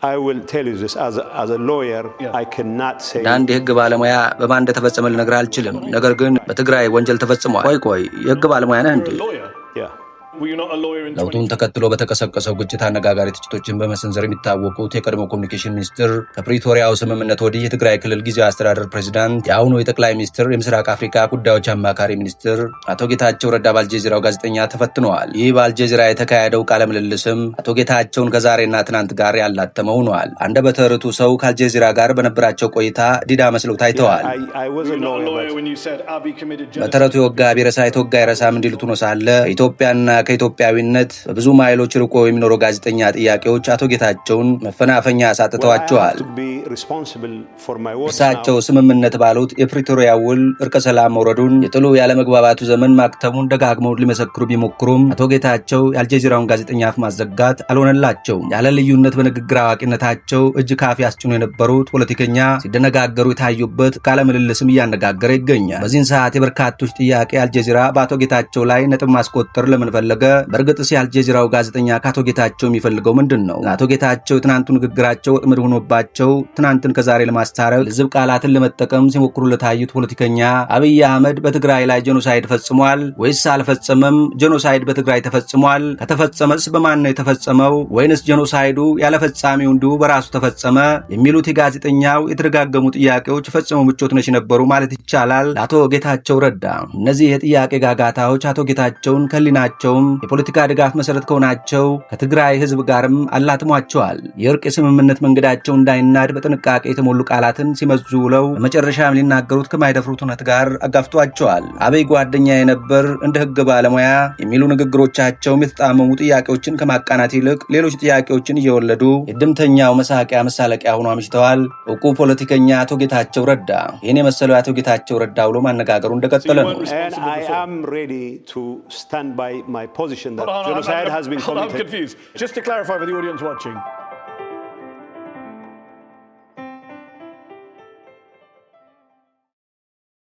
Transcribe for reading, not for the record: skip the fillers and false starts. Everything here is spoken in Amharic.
I will tell you this as a lawyer, I cannot say. አንድ የህግ ባለሙያ በማን እንደተፈጸመ ልነግርህ አልችልም። ነገር ግን በትግራይ ወንጀል ተፈጽሟል። ቆይ የህግ ባለሙያ ነህ እንዴ? ለውጡን ተከትሎ በተቀሰቀሰው ግጭት አነጋጋሪ ትችቶችን በመሰንዘር የሚታወቁት የቀድሞ ኮሙኒኬሽን ሚኒስትር ከፕሪቶሪያው ስምምነት ወዲህ የትግራይ ክልል ጊዜያዊ አስተዳደር ፕሬዝዳንት የአሁኑ የጠቅላይ ሚኒስትር የምስራቅ አፍሪካ ጉዳዮች አማካሪ ሚኒስትር አቶ ጌታቸው ረዳ በአልጀዚራው ጋዜጠኛ ተፈትነዋል። ይህ በአልጀዚራ የተካሄደው ቃለ ምልልስም አቶ ጌታቸውን ከዛሬና ትናንት ጋር ያላተመው ሆኗል። አንደበተ ርቱዕ ሰው ከአልጀዚራ ጋር በነበራቸው ቆይታ ዲዳ መስለው ታይተዋል። በተረቱ የወጋ ቢረሳ የተወጋ አይረሳም እንዲሉት ሆኖ ሳለ ኢትዮጵያና ከኢትዮጵያዊነት በብዙ ማይሎች ርቆ የሚኖረው ጋዜጠኛ ጥያቄዎች አቶ ጌታቸውን መፈናፈኛ አሳጥተዋቸዋል። እርሳቸው ስምምነት ባሉት የፕሪቶሪያ ውል እርቀ ሰላም መውረዱን የጥሉ ያለመግባባቱ ዘመን ማክተሙን ደጋግመው ሊመሰክሩ ቢሞክሩም አቶ ጌታቸው የአልጀዚራውን ጋዜጠኛ አፍ ማዘጋት አልሆነላቸውም። ያለ ልዩነት በንግግር አዋቂነታቸው እጅ ካፍ ያስጭኑ የነበሩት ፖለቲከኛ ሲደነጋገሩ የታዩበት ቃለ ምልልስም እያነጋገረ ይገኛል። በዚህን ሰዓት የበርካቶች ጥያቄ አልጀዚራ በአቶ ጌታቸው ላይ ነጥብ ማስቆጠር ለምን ፈለገ? በእርግጥስ የአልጀዚራው ጋዜጠኛ ከአቶ ጌታቸው የሚፈልገው ምንድን ነው? አቶ ጌታቸው ትናንቱ ንግግራቸው ወጥመድ ሆኖባቸው ትናንትን ከዛሬ ለማስታረቅ ልዝብ ቃላትን ለመጠቀም ሲሞክሩ ለታዩት ፖለቲከኛ አብይ አህመድ በትግራይ ላይ ጄኖሳይድ ፈጽሟል ወይስ አልፈጸመም? ጄኖሳይድ በትግራይ ተፈጽሟል? ከተፈጸመስ በማን ነው የተፈጸመው? ወይንስ ጄኖሳይዱ ያለፈጻሚው እንዲሁ በራሱ ተፈጸመ? የሚሉት የጋዜጠኛው የተደጋገሙ ጥያቄዎች ፈጽሞ ምቾት ነሽ ነበሩ ማለት ይቻላል ለአቶ ጌታቸው ረዳ። እነዚህ የጥያቄ ጋጋታዎች አቶ ጌታቸውን ከሊናቸውም የፖለቲካ ድጋፍ መሰረት ከሆናቸው ከትግራይ ህዝብ ጋርም አላትሟቸዋል። የእርቅ የስምምነት መንገዳቸው እንዳይናድ በጥንቃቄ የተሞሉ ቃላትን ሲመዙ ውለው በመጨረሻም ሊናገሩት ከማይደፍሩት እውነት ጋር አጋፍቷቸዋል። አብይ ጓደኛ የነበር እንደ ህግ ባለሙያ የሚሉ ንግግሮቻቸውም የተጣመሙ ጥያቄዎችን ከማቃናት ይልቅ ሌሎች ጥያቄዎችን እየወለዱ የድምተኛው መሳቂያ መሳለቂያ ሆኖ አምሽተዋል። እውቁ ፖለቲከኛ አቶ ጌታቸው ረዳ ይህን የመሰለው አቶ ጌታቸው ረዳ ብሎ ማነጋገሩ እንደቀጠለ ነው። I am ready to stand by my position that genocide has been committed. I'm confused. Just to clarify for the audience watching.